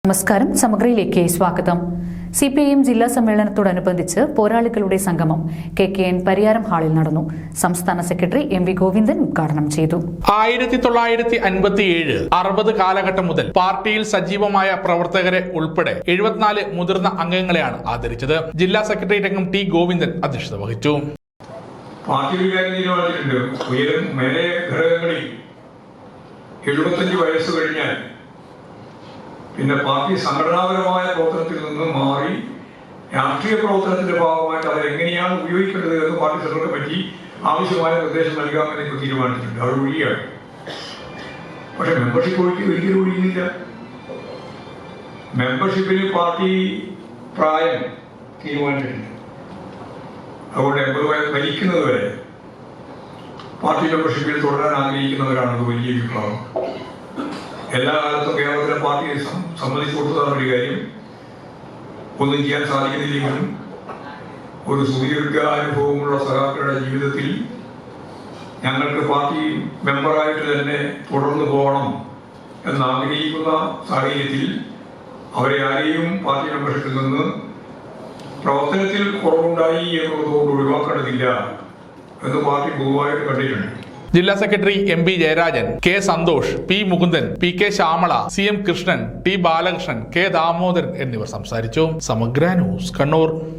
നമസ്കാരം. സമഗ്രയിലേക്ക് സ്വാഗതം. CPIM ജില്ലാ സമ്മേളനത്തോടനുബന്ധിച്ച് പോരാളികളുടെ സംഗമം KKN പരിയാരം ഹാളിൽ നടന്നു. സംസ്ഥാന സെക്രട്ടറി MV ഗോവിന്ദൻ ഉദ്ഘാടനം ചെയ്തു. 1957-60 കാലഘട്ടം മുതൽ പാർട്ടിയിൽ സജീവമായ പ്രവർത്തകരെ ഉൾപ്പെടെ 74 മുതിർന്ന അംഗങ്ങളെയാണ് ആദരിച്ചത്. ജില്ലാ സെക്രട്ടറി രംഗം T ഗോവിന്ദൻ അധ്യക്ഷത വഹിച്ചു. പാർട്ടി വികാരം തീരുമാനിച്ചിട്ടുണ്ട്. ഉയരം മേലെ ഘടകങ്ങളിൽ 75 വയസ്സ് കഴിഞ്ഞാൽ പിന്നെ പാർട്ടി സംഘടനാപരമായ പ്രവർത്തനത്തിൽ നിന്ന് മാറി രാഷ്ട്രീയ പ്രവർത്തനത്തിന്റെ ഭാഗമായിട്ട് അതെങ്ങനെയാണ് ഉപയോഗിക്കേണ്ടത് എന്ന് പാർട്ടി സെൻട്രൽ കമ്മിറ്റി ആവശ്യമായ നിർദ്ദേശം നൽകാമെന്ന് ഇപ്പോൾ തീരുമാനിച്ചിട്ടുണ്ട്. അത് ഒഴിയാണ്. പക്ഷെ മെമ്പർഷിപ്പ് ഒരിക്കലും ഒഴിയുന്നില്ല. മെമ്പർഷിപ്പിന് പാർട്ടി പ്രായം തീരുമാനിച്ചിട്ടുണ്ട്. അതുകൊണ്ട് 80 വയസ്സ് ഭരിക്കുന്നത് വരെ പാർട്ടി മെമ്പർഷിപ്പിൽ തുടരാൻ ആഗ്രഹിക്കുന്നവരാണ് വലിയ വിഭാഗം. എല്ലാ കാലത്തും കേരളത്തിലെ പാർട്ടിയെ സമ്മതിച്ചു കൊടുത്തതാണ് ഒരു കാര്യം. ഒന്നും ചെയ്യാൻ സാധിക്കുന്നില്ലെങ്കിലും ഒരു സുദീർഘ അനുഭവമുള്ള സഖാക്കളുടെ ജീവിതത്തിൽ ഞങ്ങൾക്ക് പാർട്ടി മെമ്പറായിട്ട് തന്നെ തുടർന്നു പോകണം എന്നാഗ്രഹിക്കുന്ന സാഹചര്യത്തിൽ അവരെ ആരെയും പാർട്ടി മെമ്പർഷിപ്പിൽ നിന്ന് പ്രവർത്തനത്തിൽ കുറവുണ്ടായി എന്നുള്ളതുകൊണ്ട് ഒഴിവാക്കേണ്ടതില്ല എന്ന് പാർട്ടി പൊതുവായിട്ട് കണ്ടിട്ടുണ്ട്. ജില്ലാ secretary MB Jayarajan, K Santhosh, P Mukundan, PK Shyamala, CM Krishnan, T Balakrishnan, K Damodaran എന്നിവർ സംസാരിച്ചു. സമഗ്ര ന്യൂസ്, കണ്ണൂർ.